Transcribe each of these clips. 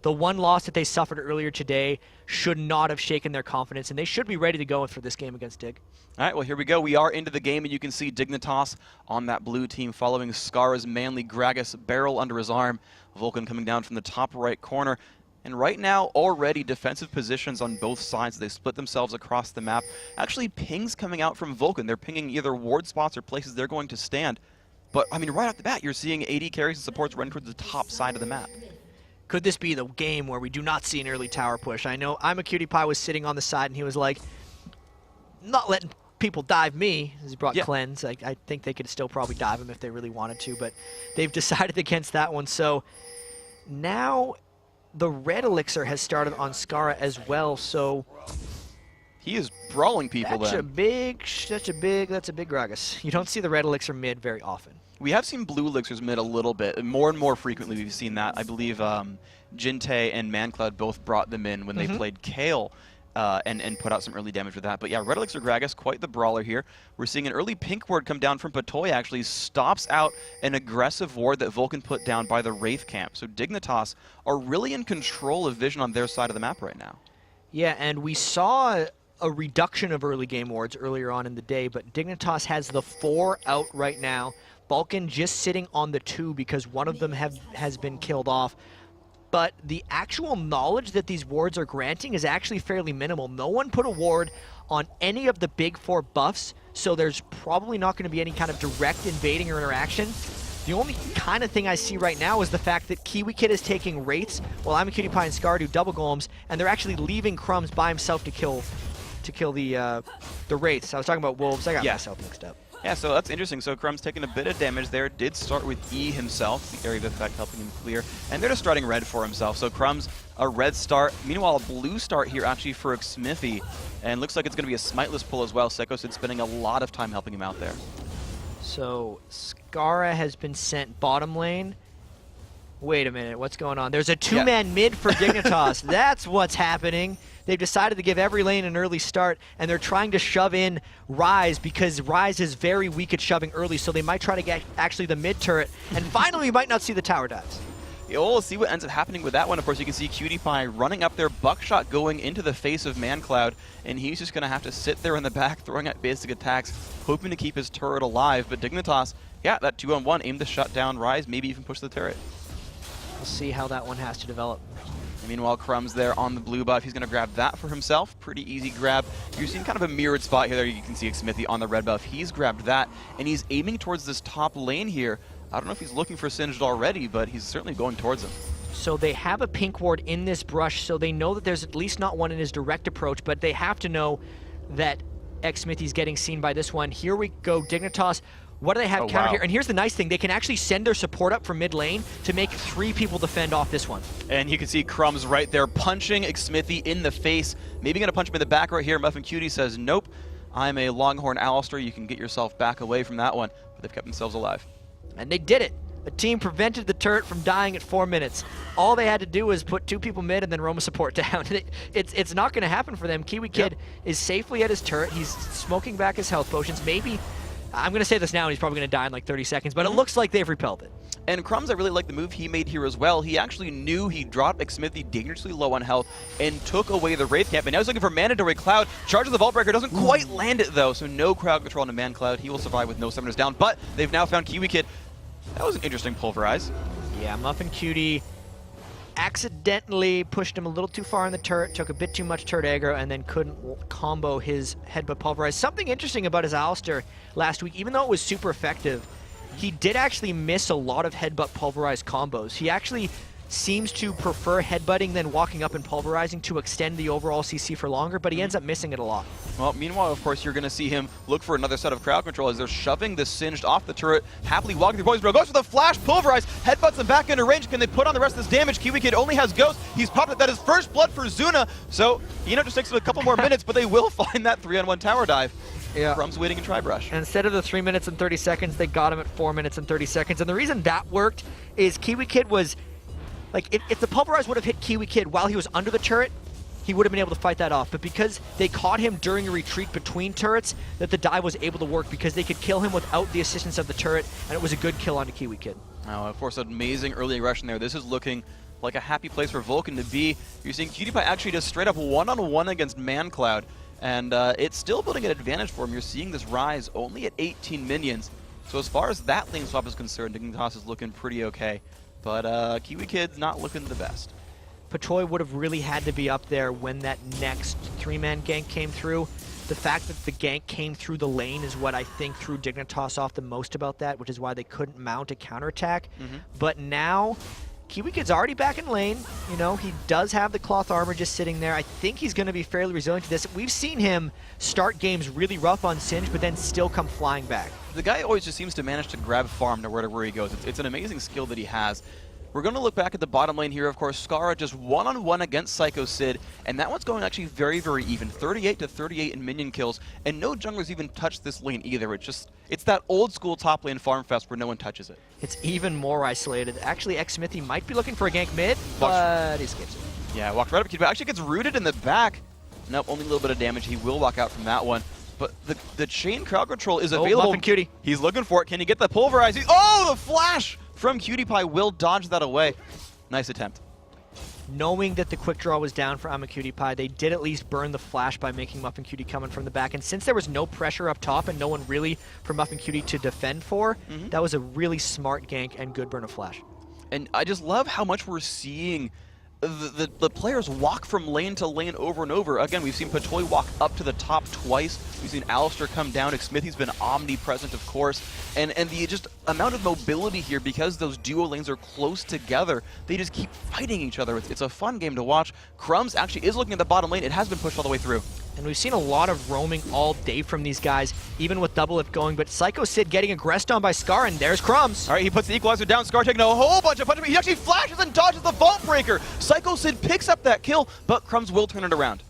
The one loss that they suffered earlier today should not have shaken their confidence, and they should be ready to go for this game against Dig. All right, well, here we go. We are into the game, and you can see Dignitas on that blue team following Skara's manly Gragas barrel under his arm. Vulcan coming down from the top right corner. And right now, already defensive positions on both sides. They split themselves across the map. Actually, pings coming out from Vulcan. They're pinging either ward spots or places they're going to stand. But, I mean, right off the bat, you're seeing AD carries and supports running towards the top side of the map. Could this be the game where we do not see an early tower push? I know I'm a Cutie Pie was sitting on the side, and he was like, not letting people dive me, as he brought Cleanse. I think they could still probably dive him if they really wanted to, but they've decided against that one. So now the red elixir has started on Skara as well, so he is brawling people. That's a big Gragas. You don't see the red elixir mid very often. We have seen blue elixirs mid a little bit. More and more frequently we've seen that. I believe Jinte and Mancloud both brought them in when they played Kale and put out some early damage with that. But yeah, red elixir Gragas, quite the brawler here. We're seeing an early pink ward come down from Patoy, actually stops out an aggressive ward that Vulcan put down by the Wraith camp. So Dignitas are really in control of vision on their side of the map right now. Yeah, and we saw a reduction of early game wards earlier on in the day, but Dignitas has the 4 out right now. Vulcan just sitting on the 2 because one of them has been killed off. But the actual knowledge that these wards are granting is actually fairly minimal. No one put a ward on any of the big 4 buffs, so there's probably not going to be any kind of direct invading or interaction. The only kind of thing I see right now is the fact that Kiwi Kid is taking Wraiths, while I'm a Cutie Pie and Scar do double golems, and they're actually leaving Crumbs by himself to kill the Wraiths. I was talking about Wolves. I got myself mixed up. Yeah, so that's interesting. So Crumb's taking a bit of damage there. Did start with E himself, the area of effect helping him clear. And they're just starting red for himself. So Crumb's a red start. Meanwhile, a blue start here actually for Xmithy. And looks like it's going to be a smiteless pull as well. Sekosid spending a lot of time helping him out there. So Skara has been sent bottom lane. Wait a minute, what's going on? There's a 2-man mid for Dignitas. That's what's happening. They've decided to give every lane an early start, and they're trying to shove in Ryze because Ryze is very weak at shoving early, so they might try to get actually the mid turret, and finally we might not see the tower dives. Yeah, we'll see what ends up happening with that one. Of course, you can see Cutie Pie running up there, buckshot going into the face of Mancloud, and he's just going to have to sit there in the back throwing out basic attacks, hoping to keep his turret alive. But Dignitas, yeah, that 2-on-1 aim to shut down Ryze, maybe even push the turret. We'll see how that one has to develop. Meanwhile, Crumb's there on the blue buff. He's going to grab that for himself. Pretty easy grab. You're seeing kind of a mirrored spot here. There you can see Xmithy on the red buff. He's grabbed that, and he's aiming towards this top lane here. I don't know if he's looking for Singed already, but he's certainly going towards him. So they have a pink ward in this brush, so they know that there's at least not one in his direct approach, but they have to know that Xmithy's getting seen by this one. Here we go, Dignitas. What do they have counter here? And here's the nice thing. They can actually send their support up from mid lane to make 3 people defend off this one. And you can see Crumbs right there punching Xmithy in the face. Maybe going to punch him in the back right here. Muffin Cutie says, nope, I'm a Longhorn Alistair. You can get yourself back away from that one. But they've kept themselves alive. And they did it. The team prevented the turret from dying at 4 minutes. All they had to do was put 2 people mid and then roam a support down. It's not going to happen for them. Kiwi Kid is safely at his turret. He's smoking back his health potions. Maybe, I'm going to say this now, and he's probably going to die in like 30 seconds, but it looks like they've repelled it. And Crumbs, I really like the move he made here as well. He actually knew he dropped Xmithy dangerously low on health and took away the Wraith camp. And now he's looking for Mandatory Cloud. Charges the Vault Breaker, doesn't quite land it though, so no crowd control on Mancloud. He will survive with no summoners down, but they've now found Kiwi Kid. That was an interesting pulverize. Yeah, Muffin Cutie accidentally pushed him a little too far in the turret, took a bit too much turret aggro, and then couldn't combo his headbutt pulverize. Something interesting about his Alistair last week, even though it was super effective, he did actually miss a lot of headbutt pulverized combos. He actually seems to prefer headbutting than walking up and pulverizing to extend the overall CC for longer, but he ends up missing it a lot. Well, meanwhile, of course, you're going to see him look for another set of crowd control as they're shoving the Singed off the turret, happily walking through poison, but goes for the flash pulverize, headbutts him back into range. Can they put on the rest of this damage? Kiwi Kid only has Ghost. He's popped it. That is first blood for Zuna. So, just takes a couple more minutes, but they will find that 3-on-1 tower dive. Yeah. Crumbs waiting in Tri-Brush. And instead of the 3 minutes and 30 seconds, they got him at 4 minutes and 30 seconds. And the reason that worked is Kiwi Kid was, like, if the pulverize would have hit Kiwi Kid while he was under the turret, he would have been able to fight that off. But because they caught him during a retreat between turrets, that the dive was able to work because they could kill him without the assistance of the turret, and it was a good kill onto Kiwi Kid. Oh, of course, amazing early aggression there. This is looking like a happy place for Vulcan to be. You're seeing Cutie Pie actually just straight up one-on-one against ManCloud, and it's still building an advantage for him. You're seeing this rise only at 18 minions. So as far as that lane swap is concerned, Dignitas is looking pretty okay. But Kiwi Kid's not looking the best. Patoy would have really had to be up there when that next 3-man gank came through. The fact that the gank came through the lane is what I think threw Dignitas off the most about that, which is why they couldn't mount a counterattack. But now, Kiwi Kid's already back in lane. You know, he does have the cloth armor just sitting there. I think he's going to be fairly resilient to this. We've seen him start games really rough on Singe, but then still come flying back. The guy always just seems to manage to grab farm no matter where he goes. It's an amazing skill that he has. We're going to look back at the bottom lane here. Of course, Skara just one-on-one against Psycho Sid, and that one's going actually very, very even. 38 to 38 in minion kills, and no junglers even touch this lane either. It's that old school top lane farm fest where no one touches it. It's even more isolated. Actually, Xmithy might be looking for a gank mid, but he skips it. Yeah, walked right up to Kid, but actually gets rooted in the back. Nope, only a little bit of damage. He will walk out from that one. But the chain crowd control is available. Muffin Cutie. He's looking for it. Can he get the pulverize? Oh, the flash from Cutie Pie will dodge that away. Nice attempt. Knowing that the quick draw was down for Cutie Pie, they did at least burn the flash by making Muffin Cutie coming from the back. And since there was no pressure up top and no one really for Muffin Cutie to defend for, that was a really smart gank and good burn of flash. And I just love how much we're seeing the players walk from lane to lane over and over. Again, we've seen Patoy walk up to the top twice. We've seen Alistair come down. Xmithy's been omnipresent, of course. And the just amount of mobility here, because those duo lanes are close together, they just keep fighting each other. It's a fun game to watch. Crumbs actually is looking at the bottom lane. It has been pushed all the way through. And we've seen a lot of roaming all day from these guys, even with double lift going. But Psycho Sid getting aggressed on by Scar, and there's Crumbs. All right, he puts the equalizer down. Scar taking a whole bunch of punches. He actually flashes and dodges the Vault Breaker. Psycho Sid picks up that kill, but Crumbs will turn it around.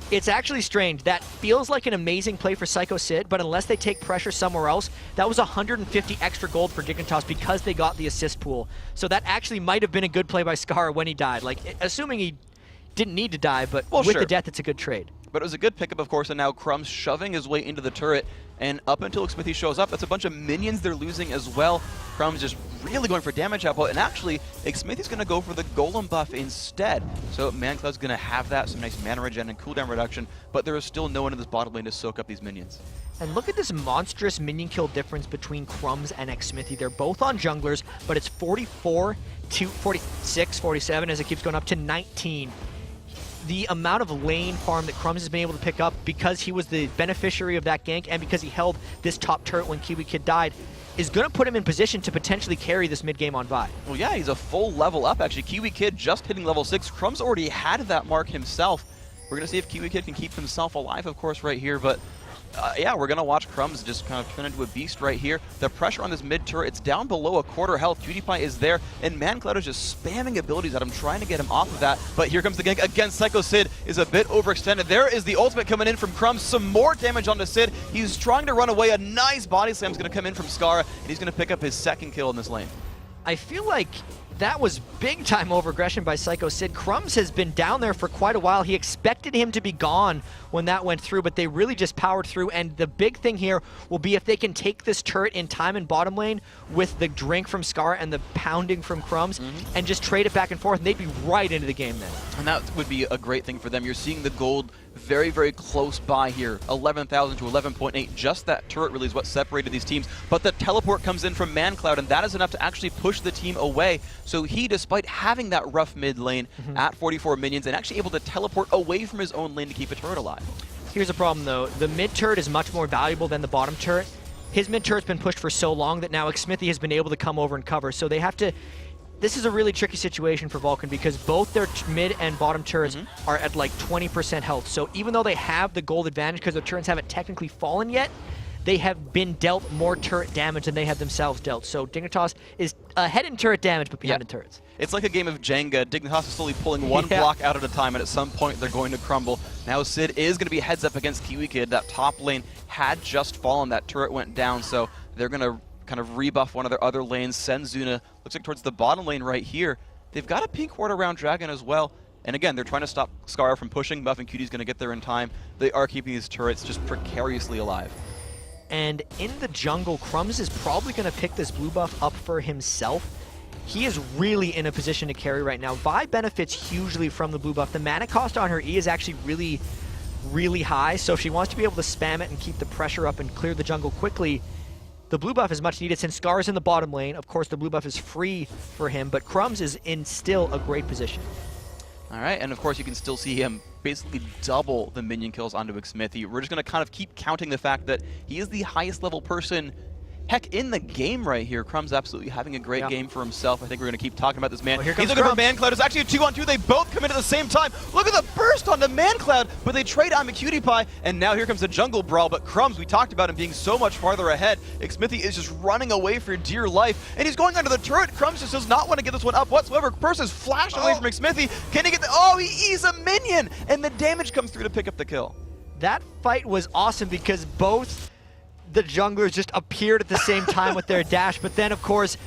It's actually strange. That feels like an amazing play for Psycho Sid, but unless they take pressure somewhere else, that was 150 extra gold for Dignitas because they got the assist pool. So that actually might have been a good play by Scar when he died. Like, assuming he didn't need to die, but with the death, it's a good trade. But it was a good pickup, of course, and now Crumbs shoving his way into the turret. And up until Xmithy shows up, that's a bunch of minions they're losing as well. Crumbs just really going for damage output. And actually, Xmithy's going to go for the Golem buff instead. So ManCloud's going to have that, some nice mana regen and cooldown reduction. But there is still no one in this bottom lane to soak up these minions. And look at this monstrous minion kill difference between Crumbs and Xmithy. They're both on junglers, but it's 44 to 46, 47 as it keeps going up to 19. The amount of lane farm that Crumbs has been able to pick up because he was the beneficiary of that gank and because he held this top turret when Kiwi Kid died is going to put him in position to potentially carry this mid game on Vi. Well, yeah, he's a full level up, actually. Kiwi Kid just hitting level 6. Crumbs already had that mark himself. We're going to see if Kiwi Kid can keep himself alive, of course, right here, but yeah, we're going to watch Crumbs just kind of turn into a beast right here. The pressure on this mid turret, it's down below a quarter health. Cutie Pie is there, and ManCloud is just spamming abilities at him, trying to get him off of that. But here comes the gank again. Psycho Sid is a bit overextended. There is the ultimate coming in from Crumbs. Some more damage onto Sid. He's trying to run away. A nice body slam is going to come in from Skara, and he's going to pick up his second kill in this lane. I feel like that was big time overaggression by Psycho Sid. Crumbs has been down there for quite a while. He expected him to be gone when that went through, but they really just powered through. And the big thing here will be if they can take this turret in time in bottom lane with the drink from Scar and the pounding from Crumbs and just trade it back and forth, and they'd be right into the game then. And that would be a great thing for them. You're seeing the gold very, very close by here. 11,000 to 11.8. Just that turret really is what separated these teams. But the teleport comes in from ManCloud, and that is enough to actually push the team away. So he, despite having that rough mid lane at 44 minions, and actually able to teleport away from his own lane to keep a turret alive. Here's a problem, though. The mid turret is much more valuable than the bottom turret. His mid turret's been pushed for so long that now Xmithy has been able to come over and cover. So they have to... This is a really tricky situation for Vulcan because both their mid and bottom turrets are at like 20% health. So even though they have the gold advantage because their turrets haven't technically fallen yet, they have been dealt more turret damage than they have themselves dealt. So Dignitas is ahead in turret damage, but behind in turrets. It's like a game of Jenga. Dignitas is slowly pulling one block out at a time, and at some point they're going to crumble. Now Sid is going to be heads up against Kiwi Kid. That top lane had just fallen. That turret went down, so they're going to kind of rebuff one of their other lanes. Send Zuna, looks like towards the bottom lane right here. They've got a pink ward around Dragon as well. And again, they're trying to stop Scar from pushing. Muffin Cutie's going to get there in time. They are keeping these turrets just precariously alive. And in the jungle, Crumbs is probably going to pick this blue buff up for himself. he is really in a position to carry right now. Vi benefits hugely from the blue buff. The mana cost on her E is actually really high, so if she wants to be able to spam it and keep the pressure up and clear the jungle quickly, the blue buff is much needed. Since Scar is in the bottom lane, of course the blue buff is free for him, but Crumbs is in still a great position. All right, and of course you can still see him basically double the minion kills onto Xmithie. We're just going to kind of keep counting the fact that he is the highest level person, heck, in the game right here. Crumbs absolutely having a great game for himself. I think we're going to keep talking about this man. Well, he's looking for ManCloud. It's actually a 2-on-2. They both come in at the same time. Look at the burst onto ManCloud, but they trade on McCutiePie, and now here comes the jungle brawl. But Crumbs, we talked about him being so much farther ahead. Xmithie is just running away for dear life, and he's going under the turret. Crumbs just does not want to get this one up whatsoever. Burst is flashed away from Xmithie. Can he get the... Oh, he's a minion, and the damage comes through to pick up the kill. That fight was awesome because both the junglers just appeared at the same time with their dash, but then of course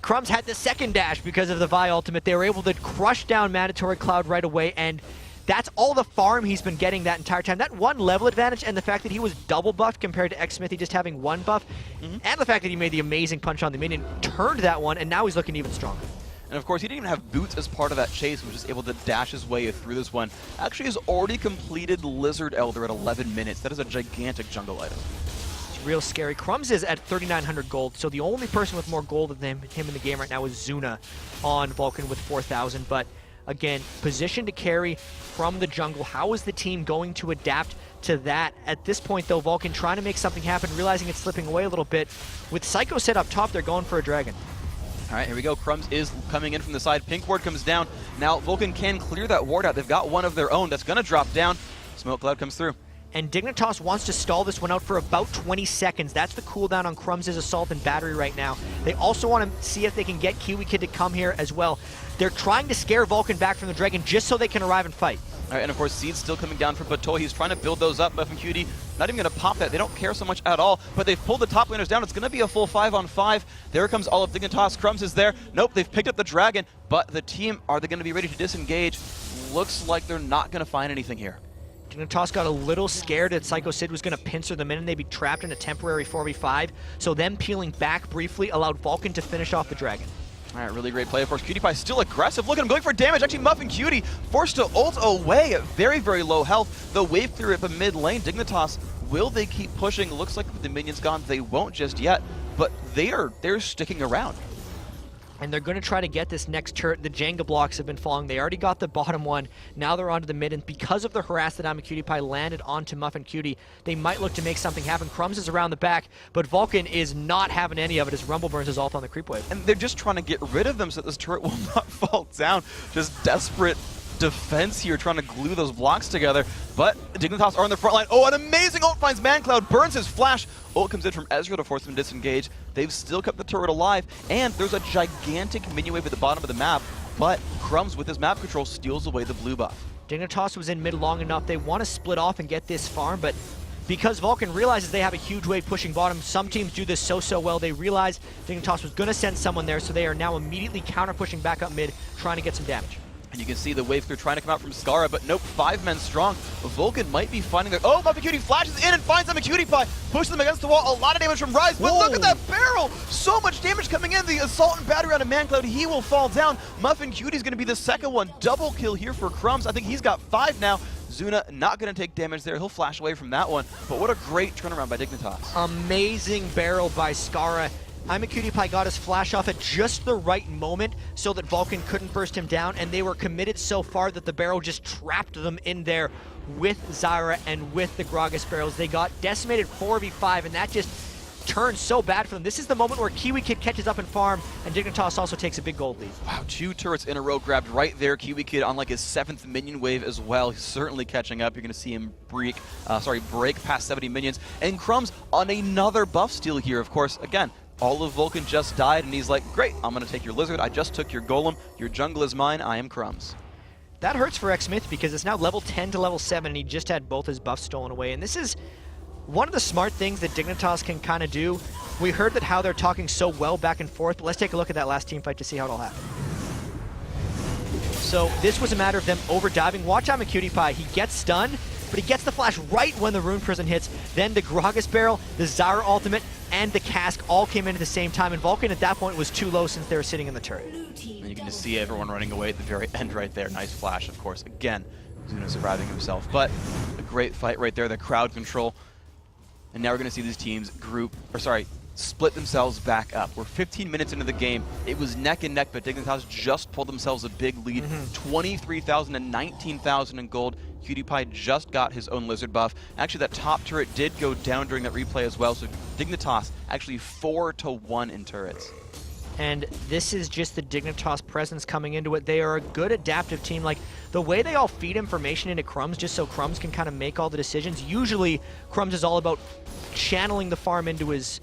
Crumbs had the second dash because of the Vi ultimate. They were able to crush down Mandatory Cloud right away, and that's all the farm he's been getting that entire time. That one level advantage and the fact that he was double buffed compared to Xmithie just having one buff, and the fact that he made the amazing punch on the minion turned that one, and now he's looking even stronger. And of course, he didn't even have boots as part of that chase. He was just able to dash his way through this one. Actually has already completed Lizard Elder at 11 minutes. That is a gigantic jungle item. Real scary. Crumbs is at 3,900 gold, so the only person with more gold than him in the game right now is Zuna on Vulcan with 4,000. But again, position to carry from the jungle. How is the team going to adapt to that? At this point, though, Vulcan trying to make something happen, realizing it's slipping away a little bit. With Psycho set up top, they're going for a dragon. All right, here we go. Crumbs is coming in from the side. Pink ward comes down. Now Vulcan can clear that ward out. They've got one of their own that's going to drop down. Smoke cloud comes through. And Dignitas wants to stall this one out for about 20 seconds. That's the cooldown on Crumbs' Assault and Battery right now. They also want to see if they can get Kiwi Kid to come here as well. They're trying to scare Vulcan back from the Dragon just so they can arrive and fight. All right, and of course, Seed's still coming down from Batoy. He's trying to build those up. Muff and Cutie not even going to pop that. They don't care so much at all, but they've pulled the top laners down. It's going to be a full 5-on-5. There comes all of Dignitas. Crumbs is there. Nope, they've picked up the Dragon, but the team, are they going to be ready to disengage? Looks like they're not going to find anything here. Dignitas got a little scared that Psycho Sid was going to pincer them in and they'd be trapped in a temporary 4v5, so them peeling back briefly allowed Vulcan to finish off the Dragon. All right, really great play. Of course, CutiePie still aggressive. Look at him going for damage. Actually, Muff and Cutie forced to ult away at very low health. The wave clear at the mid lane. Dignitas, will they keep pushing? Looks like the minion's gone. They won't just yet, but they're sticking around. And they're going to try to get this next turret. The Jenga blocks have been falling. They already got the bottom one. Now they're onto the mid, and because of the harass that CutiePie landed onto Muff and Cutie, they might look to make something happen. Crumbs is around the back, but Vulcan is not having any of it as Rumble burns his ult on the creep wave. And they're just trying to get rid of them so that this turret will not fall down. Just desperate defense here, trying to glue those blocks together. But Dignitas are on the front line. Oh, an amazing ult finds ManCloud, burns his flash. Ult comes in from Ezreal to force them to disengage. They've still kept the turret alive, and there's a gigantic minion wave at the bottom of the map, but Crumbs with his map control steals away the blue buff. Dignitas was in mid long enough. They want to split off and get this farm, but because Vulcan realizes they have a huge wave pushing bottom, some teams do this so well. They realize Dignitas was going to send someone there, so they are now immediately counter-pushing back up mid, trying to get some damage. And you can see the wave clear trying to come out from Skara, but nope, 5 men strong. Vulcan might be finding their... Oh, Muff and Cutie flashes in and finds them. CutiePie pushes them against the wall. A lot of damage from Rise, but look at that barrel! So much damage coming in. The Assault and Battery on a ManCloud. He will fall down. Muff and Cutie's going to be the second one. Double kill here for Crumbs. I think he's got 5 now. Zuna not going to take damage there. He'll flash away from that one. But what a great turnaround by Dignitas. Amazing barrel by Skara. CutiePie got his flash off at just the right moment so that Vulcan couldn't burst him down, and they were committed so far that the barrel just trapped them in there with Zyra and with the Gragas barrels. They got decimated 4v5, and that just turned so bad for them. This is the moment where Kiwi Kid catches up in farm, and Dignitas also takes a big gold lead. Wow, 2 turrets in a row grabbed right there. Kiwi Kid on like his 7th minion wave as well. He's certainly catching up. You're going to see him break past 70 minions. And Crumbs on another buff steal here, of course. Again, all of Vulcan just died, and he's like, great, I'm going to take your Lizard. I just took your Golem. Your jungle is mine. I am Crumbs. That hurts for Xmith because it's now level 10 to level 7, and he just had both his buffs stolen away. And this is one of the smart things that Dignitas can kind of do. We heard that how they're talking so well back and forth, but let's take a look at that last team fight to see how it all happened. So this was a matter of them overdiving. Watch out CutiePie. He gets stunned, but he gets the flash right when the Rune Prison hits. Then the Gragas barrel, the Zyra ultimate, and the cask all came in at the same time, and Vulcan at that point was too low since they were sitting in the turret. And you can just see everyone running away at the very end right there. Nice flash, of course. Again, Zuna surviving himself, but a great fight right there, the crowd control. And now we're going to see these teams split themselves back up. We're 15 minutes into the game. It was neck and neck, but Dignitas just pulled themselves a big lead. 23,000 and 19,000 in gold. PewDiePie just got his own lizard buff. Actually, that top turret did go down during that replay as well, so Dignitas actually 4-1 in turrets. And this is just the Dignitas presence coming into it. They are a good adaptive team. Like, the way they all feed information into Crumbs just so Crumbs can kind of make all the decisions. Usually, Crumbs is all about channeling the farm into his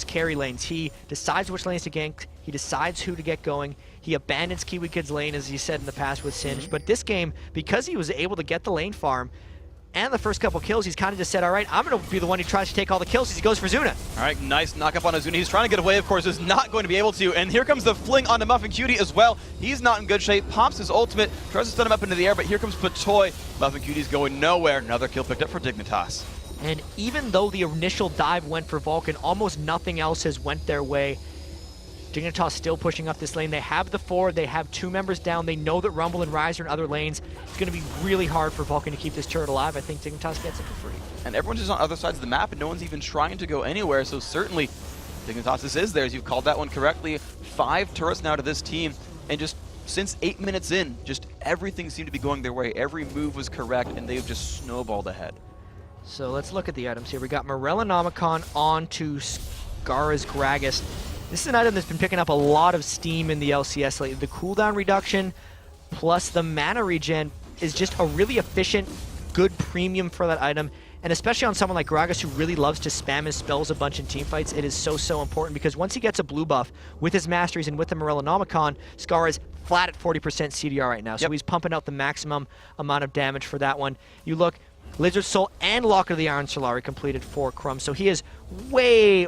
carry lanes. He decides which lanes to gank, he decides who to get going, he abandons Kiwi Kid's lane, as he said in the past with Singed. But this game, because he was able to get the lane farm and the first couple kills, he's kind of just said, all right, I'm going to be the one who tries to take all the kills as he goes for Zuna. All right, nice knock up on Zuna. He's trying to get away, of course, is not going to be able to. And here comes the fling onto Muffin Cutie as well. He's not in good shape, pops his ultimate, tries to stun him up into the air, but here comes Patoy. Muffin Cutie's going nowhere. Another kill picked up for Dignitas. And even though the initial dive went for Vulcan, almost nothing else has went their way. Dignitas still pushing up this lane. They have the 4, they have 2 members down. They know that Rumble and Rise are in other lanes. It's going to be really hard for Vulcan to keep this turret alive. I think Dignitas gets it for free. And everyone's just on other sides of the map, and no one's even trying to go anywhere, so certainly Dignitas, this is theirs. You've called that one correctly. 5 turrets now to this team, and just since 8 minutes in, just everything seemed to be going their way. Every move was correct, and they've just snowballed ahead. So let's look at the items here. We got Morellonomicon on to Scar's Gragas. This is an item that's been picking up a lot of steam in the LCS lately. The cooldown reduction plus the mana regen is just a really efficient, good premium for that item. And especially on someone like Gragas who really loves to spam his spells a bunch in teamfights, it is so important because once he gets a blue buff with his masteries and with the Morellonomicon, Scar is flat at 40% CDR right now. So he's pumping out the maximum amount of damage for that one. You look, Lizard Soul and Locket of the Iron Solari completed for Crumbs, so he is way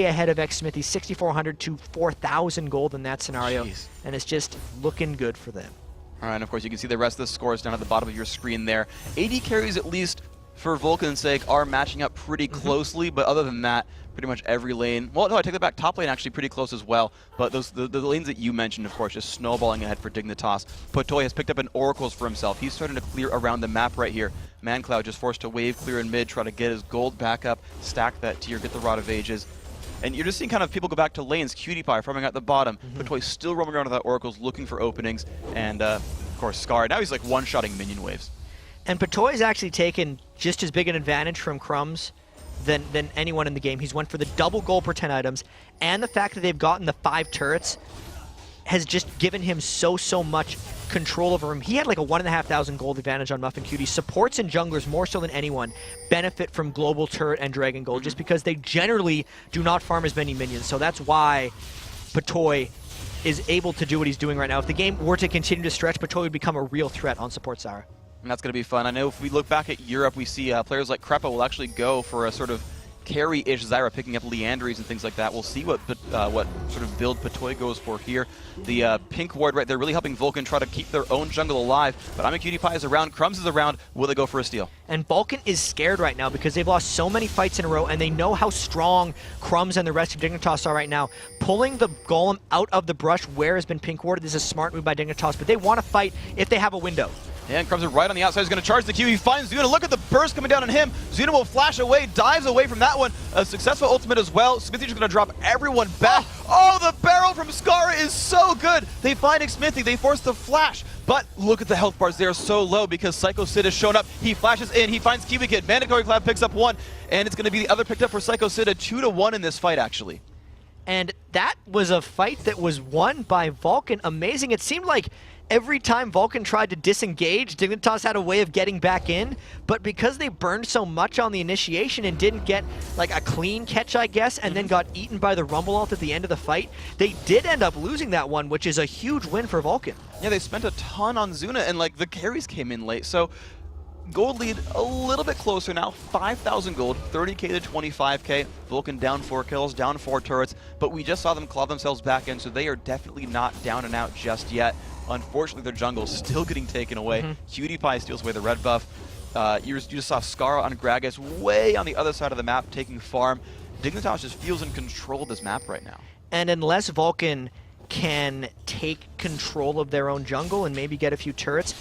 ahead of X-Smithy, 6,400 to 4,000 gold in that scenario. Jeez. And it's just looking good for them. All right, and of course you can see the rest of the scores down at the bottom of your screen there. AD carries, at least for Vulcan's sake, are matching up pretty closely, but other than that, pretty much every lane. Well, no, I take that back. Top lane actually pretty close as well. But the lanes that you mentioned, of course, just snowballing ahead for Dignitas. Patoy has picked up an Oracles for himself. He's starting to clear around the map right here. ManCloud just forced to wave clear in mid, try to get his gold back up, stack that tier, get the Rod of Ages. And you're just seeing kind of people go back to lanes. PewDiePie farming at the bottom. Patoy still roaming around with that Oracles, looking for openings. And, of course, Scar. Now he's like one-shotting minion waves. And Patoy's actually taken just as big an advantage from Crumbs than anyone in the game. He's went for the double gold per 10 items, and the fact that they've gotten the 5 turrets has just given him so much control over him. He had like a 1,500 gold advantage on Muffin Cutie. Supports and junglers, more so than anyone, benefit from global turret and dragon gold just because they generally do not farm as many minions. So that's why Patoy is able to do what he's doing right now. If the game were to continue to stretch, Patoy would become a real threat on support Zyra. And that's going to be fun. I know if we look back at Europe, we see players like Krepa will actually go for a sort of carry-ish Zyra, picking up Leandries and things like that. We'll see what sort of build Patoy goes for here. The pink ward right there really helping Vulcan try to keep their own jungle alive. But I'm a PewDiePie is around, Crumbs is around. Will they go for a steal? And Vulcan is scared right now because they've lost so many fights in a row, and they know how strong Crumbs and the rest of Dignitas are right now. Pulling the Golem out of the brush where has been pink warded is a smart move by Dignitas, but they want to fight if they have a window. And Crumbs are right on the outside. He's going to charge the Q. He finds Zuna. Look at the burst coming down on him. Zuna will flash away, dives away from that one. A successful ultimate as well. Smithy just going to drop everyone back. Oh, the barrel from Scar is so good. They find Smithy. They force the flash. But look at the health bars. They are so low because Psycho Sid has shown up. He flashes in. He finds Kiwi Kid. Mandatory Cloud picks up 1. And it's going to be the other picked up for Psycho Sid. A 2-1 in this fight, actually. And that was a fight that was won by Vulcan. Amazing. It seemed like every time Vulcan tried to disengage, Dignitas had a way of getting back in, but because they burned so much on the initiation and didn't get like a clean catch, I guess, and then got eaten by the Rumble ult at the end of the fight, they did end up losing that one, which is a huge win for Vulcan. Yeah, they spent a ton on Zuna, and like the carries came in late, so gold lead a little bit closer now, 5,000 gold, 30k to 25k. Vulcan down 4 kills, down 4 turrets, but we just saw them claw themselves back in, so they are definitely not down and out just yet. Unfortunately, their jungle is still getting taken away. PewDiePie steals away the red buff. You just saw Scar on Gragas way on the other side of the map taking farm. Dignitas just feels in control of this map right now. And unless Vulcan can take control of their own jungle and maybe get a few turrets,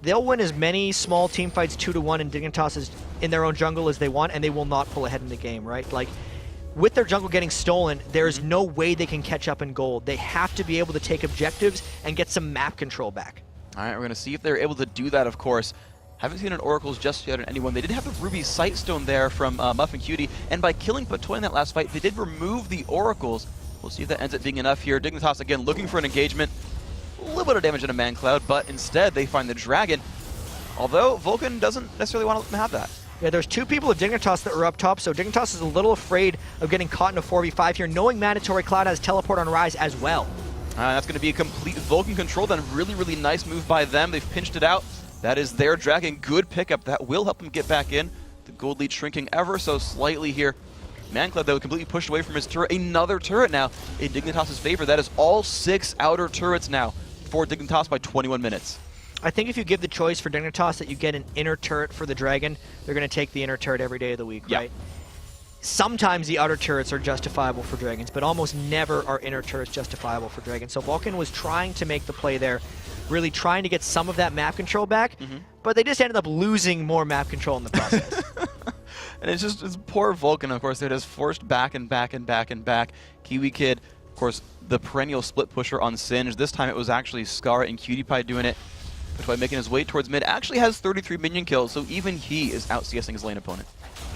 they'll win as many small team fights 2-1 in Dignitas in their own jungle as they want, and they will not pull ahead in the game, right? Like, with their jungle getting stolen, there's no way they can catch up in gold. They have to be able to take objectives and get some map control back. All right, we're going to see if they're able to do that, of course. Haven't seen an Oracles just yet on anyone. They did have the Ruby Sightstone there from Muff and Cutie, and by killing Patoy in that last fight, they did remove the Oracles. We'll see if that ends up being enough here. Dignitas, again, looking for an engagement. A little bit of damage in a Man Cloud, but instead they find the Dragon. Although Vulcan doesn't necessarily want to let them have that. Yeah, there's two people of Dignitas that are up top, so Dignitas is a little afraid of getting caught in a 4v5 here, knowing Mandatory Cloud has teleport on Rise as well. That's going to be a complete Vulcan control then. Really, really nice move by them. They've pinched it out. That is their Dragon. Good pickup. That will help them get back in. The gold lead shrinking ever so slightly here. Mancloud, though, completely pushed away from his turret. Another turret now in Dignitas' favor. That is all 6 outer turrets now for Dignitas by 21 minutes. I think if you give the choice for Dignitas that you get an inner turret for the Dragon, they're going to take the inner turret every day of the week, right? Sometimes the outer turrets are justifiable for Dragons, but almost never are inner turrets justifiable for Dragons. So Vulcan was trying to make the play there, really trying to get some of that map control back, but they just ended up losing more map control in the process. And it's poor Vulcan, of course. They're just forced back and back and back and back. Kiwi Kid, of course, the perennial split pusher on Singe. This time it was actually Scar and Cutie Pie doing it. Patoy making his way towards mid, actually has 33 minion kills, so even he is out CSing his lane opponent.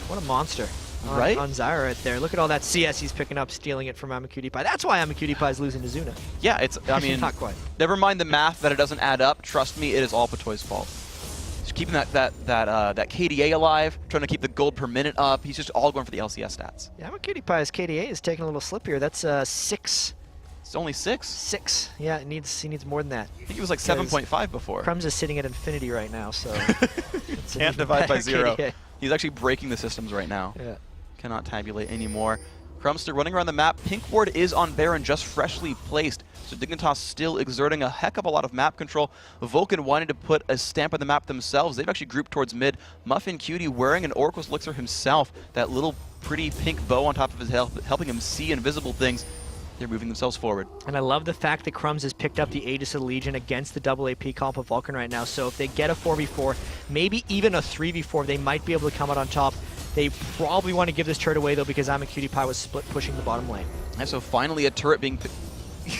What a monster. Right? On Zyra right there. Look at all that CS he's picking up, stealing it from Cutie Pie. That's why Cutie Pie is losing to Zuna. Yeah, it's, I mean, not quite. Never mind the math that it doesn't add up. Trust me, it is all Patoy's fault. He's keeping that KDA alive, trying to keep the gold per minute up. He's just all going for the LCS stats. Yeah, Cutie Pie's KDA is taking a little slip here. That's 6. It's only 6? 6. Yeah, he needs more than that. I think it was like 7.5 before. Crumbs is sitting at infinity right now, so can't divide by 0. KDA. He's actually breaking the systems right now. Yeah. Cannot tabulate anymore. Crumbs still running around the map. Pink ward is on Baron, just freshly placed. So Dignitas still exerting a heck of a lot of map control. Vulcan wanted to put a stamp on the map themselves. They've actually grouped towards mid. Muffin Cutie wearing an Oracle's Elixir himself. That little pretty pink bow on top of his head, helping him see invisible things. They're moving themselves forward. And I love the fact that Crumbs has picked up the Aegis of the Legion against the double AP comp of Vulcan right now. So if they get a 4v4, maybe even a 3v4, they might be able to come out on top. They probably want to give this turret away, though, because Cutie Pie was split pushing the bottom lane. And so finally a turret being...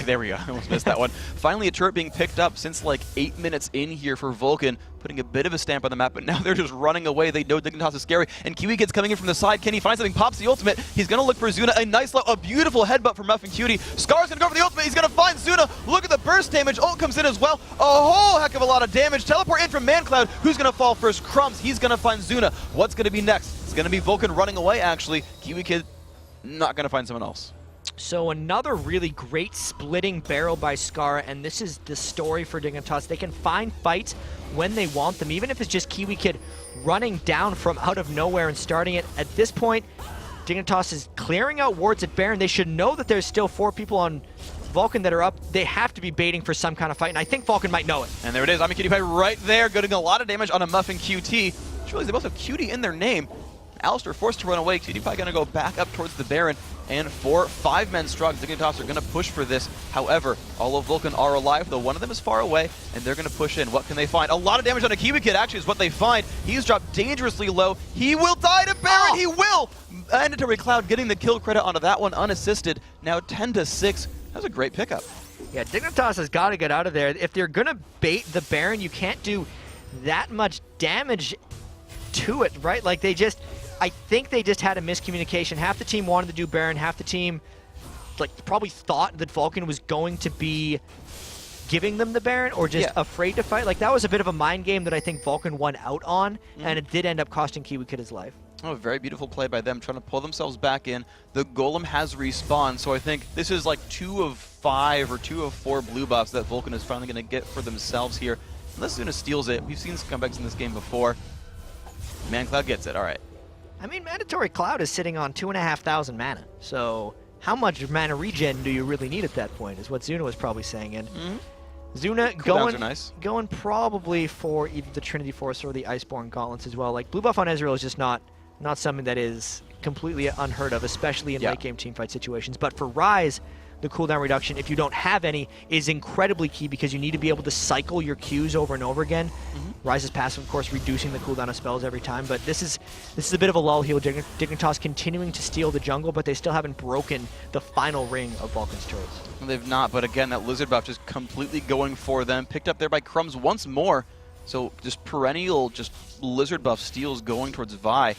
there we go, I almost missed that one. Finally a turret being picked up since like 8 minutes in here for Vulcan, putting a bit of a stamp on the map, but now they're just running away. They know Dignitas is scary, and Kiwi Kid's coming in from the side. Can he find something? Pops the ultimate. He's going to look for Zuna. A beautiful headbutt from Muff and Cutie. Scar's going to go for the ultimate. He's going to find Zuna. Look at the burst damage. Ult comes in as well. A whole heck of a lot of damage. Teleport in from Mancloud. Who's going to fall first? Crumbs. He's going to find Zuna. What's going to be next? It's going to be Vulcan running away, actually. Kiwi Kid not going to find someone else. So another really great splitting barrel by Scar, and this is the story for Dignitas. They can find fights when they want them, even if it's just Kiwi Kid running down from out of nowhere and starting it. At this point, Dignitas is clearing out wards at Baron. They should know that there's still 4 people on Vulcan that are up. They have to be baiting for some kind of fight, and I think Vulcan might know it. And there it is. Cutie Pie right there, getting a lot of damage on a Muffin QT. Just realized they both have Cutie in their name. Alistair forced to run away. Cutie Pie going to go back up towards the Baron. And 4 5-men struck. Dignitas are going to push for this. However, all of Vulcan are alive, though one of them is far away, and they're going to push in. What can they find? A lot of damage on a Kiwi Kid, actually, is what they find. He's dropped dangerously low. He will die to Baron. He will! Mandatory Cloud getting the kill credit onto that one unassisted. Now 10-6. That was a great pickup. Yeah, Dignitas has got to get out of there. If they're going to bait the Baron, you can't do that much damage to it, right? Like, I think they just had a miscommunication. Half the team wanted to do Baron, half the team probably thought that Vulcan was going to be giving them the Baron or just afraid to fight. Like, that was a bit of a mind game that I think Vulcan won out on, and it did end up costing Kiwi Kid his life. Oh, a very beautiful play by them, trying to pull themselves back in. The Golem has respawned, so I think this is like 2 of 5 or 2 of 4 blue buffs that Vulcan is finally going to get for themselves here. Unless Zuna steals it. We've seen some comebacks in this game before. Mancloud gets it, all right. I mean, Mandatory Cloud is sitting on 2,500 mana, so how much mana regen do you really need at that point, is what Zuna was probably saying. And Zuna going probably for either the Trinity Force or the Iceborne Gauntlets as well. Like, blue buff on Ezreal is just not something that is completely unheard of, especially in late game teamfight situations. But for Ryze, the cooldown reduction, if you don't have any, is incredibly key because you need to be able to cycle your Qs over and over again. Ryze's passive, of course, reducing the cooldown of spells every time, but this is a bit of a lull here. Dignitas continuing to steal the jungle, but they still haven't broken the final ring of Vulcan's turrets. They've not, but again, that Lizard buff just completely going for them. Picked up there by Crumbs once more. So just perennial, just Lizard buff steals going towards Vi.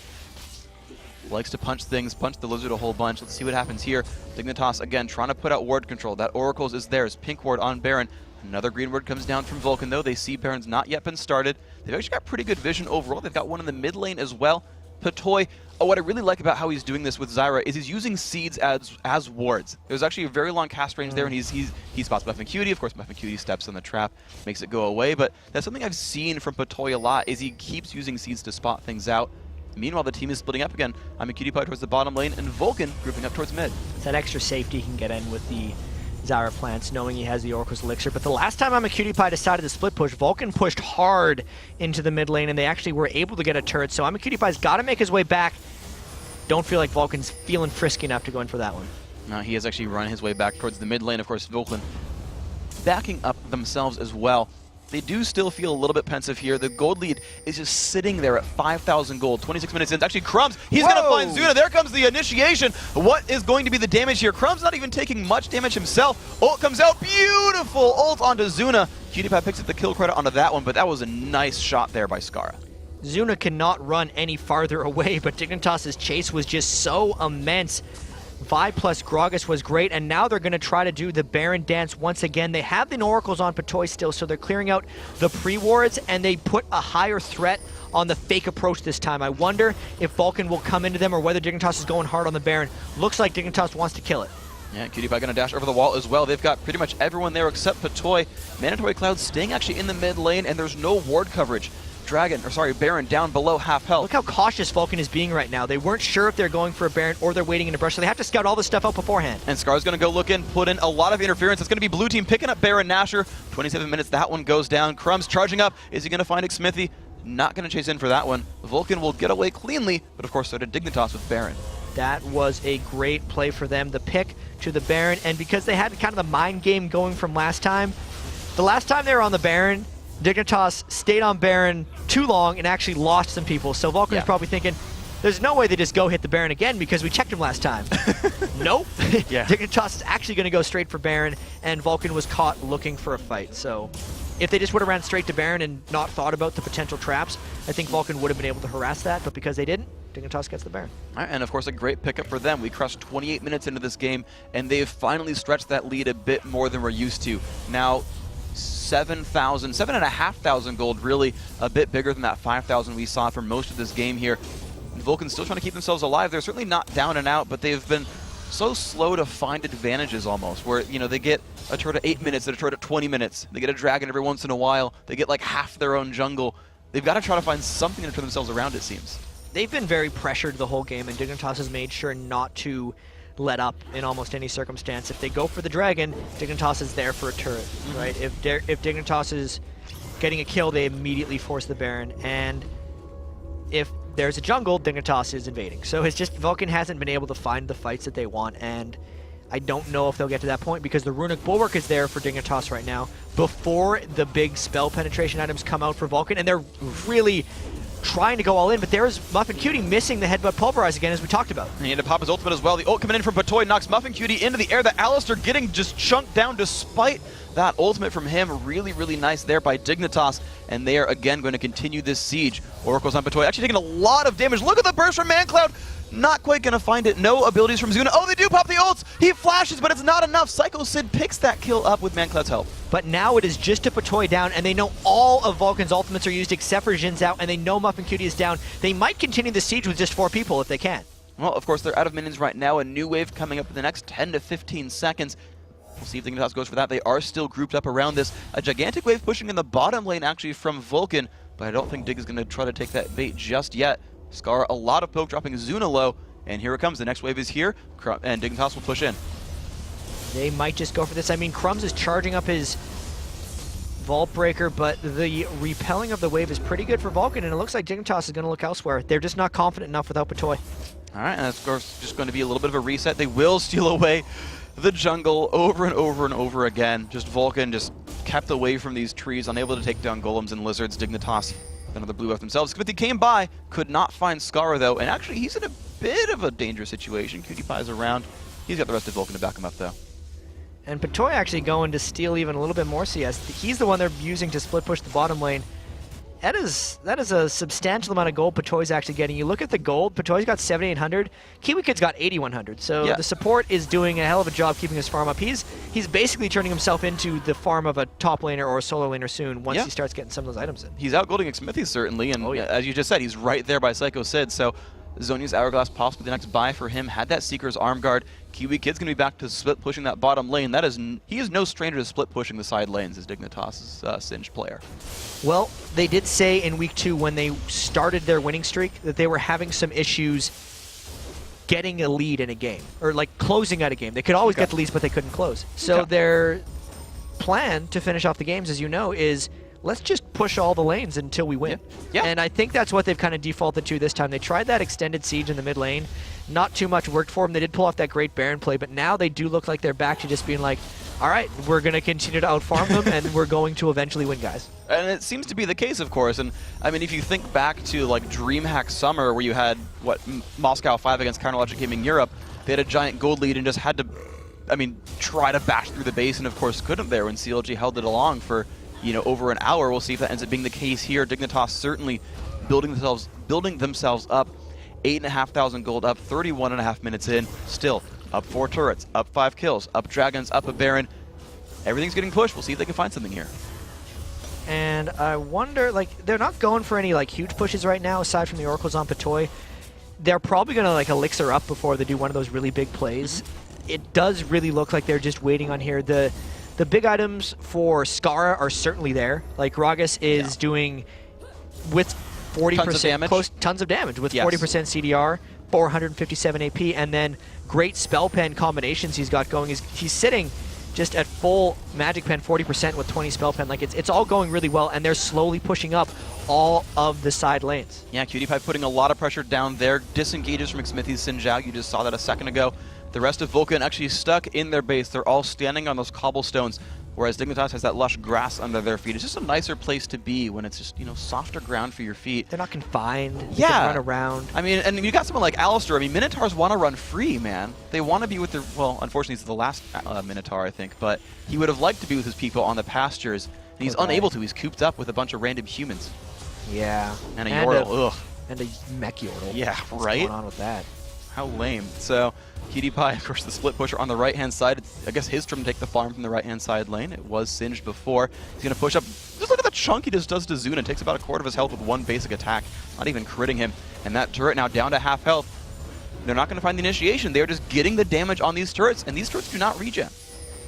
Likes to punch things, punch the Lizard a whole bunch. Let's see what happens here. Dignitas, again, trying to put out ward control. That Oracle's is theirs. Pink ward on Baron. Another green ward comes down from Vulcan, though. They see Baron's not yet been started. They've actually got pretty good vision overall. They've got one in the mid lane as well. Patoy, what I really like about how he's doing this with Zyra is he's using seeds as wards. There's actually a very long cast range there, and he spots Muffin Cutie. Of course, Muffin Cutie steps on the trap, makes it go away, but that's something I've seen from Patoy a lot, is he keeps using seeds to spot things out. Meanwhile, the team is splitting up again. I'm a Cutie Pie towards the bottom lane, and Vulcan grouping up towards mid. It's that extra safety he can get in with the Zyra plants, knowing he has the Oracle's Elixir. But the last time I'm a Cutie Pie decided to split push, Vulcan pushed hard into the mid lane, and they actually were able to get a turret. So I'm a Cutie Pie's got to make his way back. Don't feel like Vulcan's feeling frisky enough to go in for that one. No, he has actually run his way back towards the mid lane. Of course, Vulcan backing up themselves as well. They do still feel a little bit pensive here. The gold lead is just sitting there at 5,000 gold, 26 minutes in. It's actually Crumbs. He's going to find Zuna. There comes the initiation. What is going to be the damage here? Crumbs not even taking much damage himself. Ult comes out. Beautiful ult onto Zuna. Cutie Pie picks up the kill credit onto that one, but that was a nice shot there by Skara. Zuna cannot run any farther away, but Dignitas' chase was just so immense. Vi plus Gragas was great, and now they're going to try to do the Baron dance once again. They have the Oracles on Patoy still, so they're clearing out the pre-wards, and they put a higher threat on the fake approach this time. I wonder if Vulcan will come into them or whether Dignitas is going hard on the Baron. Looks like Dignitas wants to kill it. Yeah, Cutie Pie going to dash over the wall as well. They've got pretty much everyone there except Patoy. Mandatory Cloud staying actually in the mid lane, and there's no ward coverage. Baron down below half health. Look how cautious Vulcan is being right now. They weren't sure if they're going for a Baron or they're waiting in a brush, so they have to scout all this stuff out beforehand. And Scar's going to go look in, put in a lot of interference. It's going to be blue team picking up Baron Nashor. 27 minutes, that one goes down. Crumbs charging up. Is he going to find Xmithy? Not going to chase in for that one. Vulcan will get away cleanly, but of course so did Dignitas with Baron. That was a great play for them, the pick to the Baron, and because they had kind of the mind game going from last time, the last time they were on the Baron, Dignitas stayed on Baron too long and actually lost some people. So Vulcan's probably thinking, there's no way they just go hit the Baron again because we checked him last time. Nope. Dignitas is actually going to go straight for Baron, and Vulcan was caught looking for a fight. So if they just would have ran straight to Baron and not thought about the potential traps, I think Vulcan would have been able to harass that. But because they didn't, Dignitas gets the Baron. All right, and of course a great pickup for them. We crushed 28 minutes into this game, and they've finally stretched that lead a bit more than we're used to. Now, 7,500 gold, really a bit bigger than that 5,000 we saw for most of this game here. And Vulcan's still trying to keep themselves alive. They're certainly not down and out, but they've been so slow to find advantages almost, where, you know, they get a turret at 8 minutes, a turret at 20 minutes. They get a dragon every once in a while. They get like half their own jungle. They've got to try to find something to turn themselves around, it seems. They've been very pressured the whole game, and Dignitas has made sure not to let up in almost any circumstance. If they go for the dragon, Dignitas is there for a turret, right? If Dignitas is getting a kill, they immediately force the Baron, and if there's a jungle, Dignitas is invading. So it's just Vulcan hasn't been able to find the fights that they want, and I don't know if they'll get to that point because the Runic Bulwark is there for Dignitas right now before the big spell penetration items come out for Vulcan, and they're really trying to go all in, but there's Muffin Cutie missing the headbutt pulverize again, as we talked about. And he had to pop his ultimate as well. The ult coming in from Patoy knocks Muffin Cutie into the air. The Alistair getting just chunked down despite that ultimate from him. Really, really nice there by Dignitas, and they are again going to continue this siege. Oracle's on Patoy, actually taking a lot of damage. Look at the burst from ManCloud. Not quite going to find it. No abilities from Zuna. Oh, they do pop the ults. He flashes, but it's not enough. Psycho Sid picks that kill up with ManCloud's help. But now it is just a Patoy down, and they know all of Vulcan's ultimates are used except for Jin's out, and they know Muffin Cutie is down. They might continue the siege with just 4 people if they can. Well, of course, they're out of minions right now. A new wave coming up in the next 10 to 15 seconds. We'll see if Dignitas goes for that. They are still grouped up around this. A gigantic wave pushing in the bottom lane, actually, from Vulcan, but I don't think Dig is going to try to take that bait just yet. Scar, a lot of poke dropping Zuna low. And here it comes. The next wave is here, and Dignitas will push in. They might just go for this. I mean, Crumbs is charging up his Vault Breaker, but the repelling of the wave is pretty good for Vulcan, and it looks like Dignitas is going to look elsewhere. They're just not confident enough without Patoy. All right, and that's of course just going to be a little bit of a reset. They will steal away the jungle over and over and over again. Just Vulcan just kept away from these trees, unable to take down golems and lizards. Dignitas, another blue buff themselves. Smithy came by, could not find Scar though, and actually he's in a bit of a dangerous situation. Cutie Pie's around. He's got the rest of Vulcan to back him up though. And Patoy actually going to steal even a little bit more CS. He's the one they're using to split push the bottom lane. That is a substantial amount of gold Patoy's actually getting. You look at the gold, Patoy's got 7,800, Kiwi Kid's got 8,100. So yeah. The support is doing a hell of a job keeping his farm up. He's basically turning himself into the farm of a top laner or a solo laner soon once he starts getting some of those items in. He's outgolding Smithy certainly, and as you just said, he's right there by Psycho Sid. So Zhonya's Hourglass possibly the next buy for him. Had that Seeker's Arm Guard. Kiwi Kid's going to be back to split pushing that bottom lane. He is no stranger to split pushing the side lanes as Dignitas' Singed player. Well, they did say in week 2 when they started their winning streak that they were having some issues getting a lead in a game, or like closing out a game. They could always get the leads, but they couldn't close. So their plan to finish off the games, as you know, is let's just push all the lanes until we win. Yeah. And I think that's what they've kind of defaulted to this time. They tried that extended siege in the mid lane. Not too much worked for them. They did pull off that great Baron play, but now they do look like they're back to just being like, all right, we're going to continue to outfarm them, and we're going to eventually win, guys. And it seems to be the case, of course. And I mean, if you think back to like DreamHack Summer, where you had Moscow 5 against Counterlogic Gaming Europe, they had a giant gold lead and just had to, try to bash through the base, and of course couldn't there when CLG held it along for over an hour. We'll see if that ends up being the case here. Dignitas certainly building themselves up. 8,500 gold up, 31.5 minutes in. Still up 4 turrets, up 5 kills, up dragons, up a Baron. Everything's getting pushed. We'll see if they can find something here. And I wonder, they're not going for any huge pushes right now aside from the oracles on Patoy. They're probably going to elixir up before they do one of those really big plays. It does really look like they're just waiting on here. The big items for Skara are certainly there. Like Gragas is doing with 40% tons of damage with 40% CDR, 457 AP, and then great spell pen combinations he's got going. He's sitting just at full magic pen 40% with 20 spell pen. It's all going really well, and they're slowly pushing up all of the side lanes. Yeah, Cutie Pie putting a lot of pressure down there. Disengages from Xmithy's Xin Zhao. You just saw that a second ago. The rest of Vulcan actually stuck in their base. They're all standing on those cobblestones, whereas Dignitas has that lush grass under their feet. It's just a nicer place to be when it's just, softer ground for your feet. They're not confined. They can run around. And you got someone like Alistair. Minotaurs want to run free, man. They want to be with their, well, unfortunately, it's the last Minotaur, I think, but he would have liked to be with his people on the pastures, and he's unable to. He's cooped up with a bunch of random humans. Yeah. And a Yordle, And a mech Yordle. Yeah, What's right? going on with that? How lame. So, Cutie Pie, of course, the split pusher on the right-hand side. I guess his turn to take the farm from the right-hand side lane. It was singed before. He's going to push up. Just look at the chunk he just does to Zuna. Takes about a quarter of his health with one basic attack. Not even critting him. And that turret now down to half health. They're not going to find the initiation. They're just getting the damage on these turrets, and these turrets do not regen.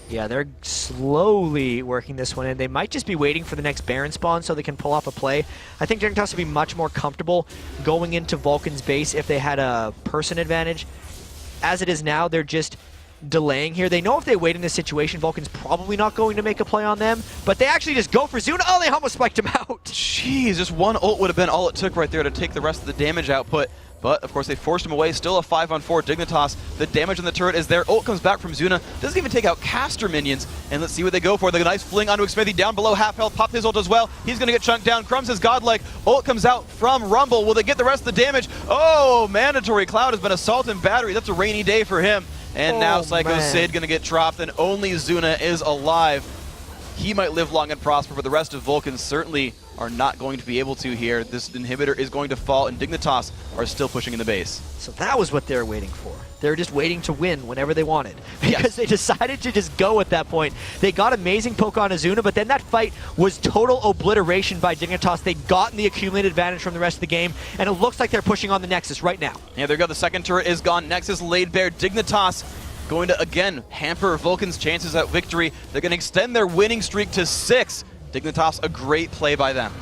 Yeah, they're slowly working this one in. They might just be waiting for the next Baron spawn so they can pull off a play. I think Dignitas would be much more comfortable going into Vulcan's base if they had a person advantage. As it is now, they're just delaying here. They know if they wait in this situation, Vulcan's probably not going to make a play on them, but they actually just go for Zuna. Oh, they almost spiked him out. Jeez, just one ult would have been all it took right there to take the rest of the damage output. But, of course, they forced him away. Still a 5-on-4 Dignitas. The damage on the turret is there. Ult comes back from Zuna. Doesn't even take out caster minions. And let's see what they go for. The nice fling onto Xmithy down below half health. Pop his ult as well. He's going to get chunked down. Crumbs is godlike. Ult comes out from Rumble. Will they get the rest of the damage? Oh, Mandatory Cloud has been assault and battery. That's a rainy day for him. And now Psycho Sid going to get dropped, and only Zuna is alive. He might live long and prosper, but the rest of Vulcan certainly are not going to be able to here. This inhibitor is going to fall, and Dignitas are still pushing in the base. So that was what they were waiting for. They were just waiting to win whenever they wanted, because they decided to just go at that point. They got amazing poke on Azuna, but then that fight was total obliteration by Dignitas. They'd gotten the accumulated advantage from the rest of the game, and it looks like they're pushing on the Nexus right now. Yeah, there you go. The second turret is gone. Nexus laid bare. Dignitas going to, again, hamper Vulcan's chances at victory. They're going to extend their winning streak to 6. Dignitas, a great play by them.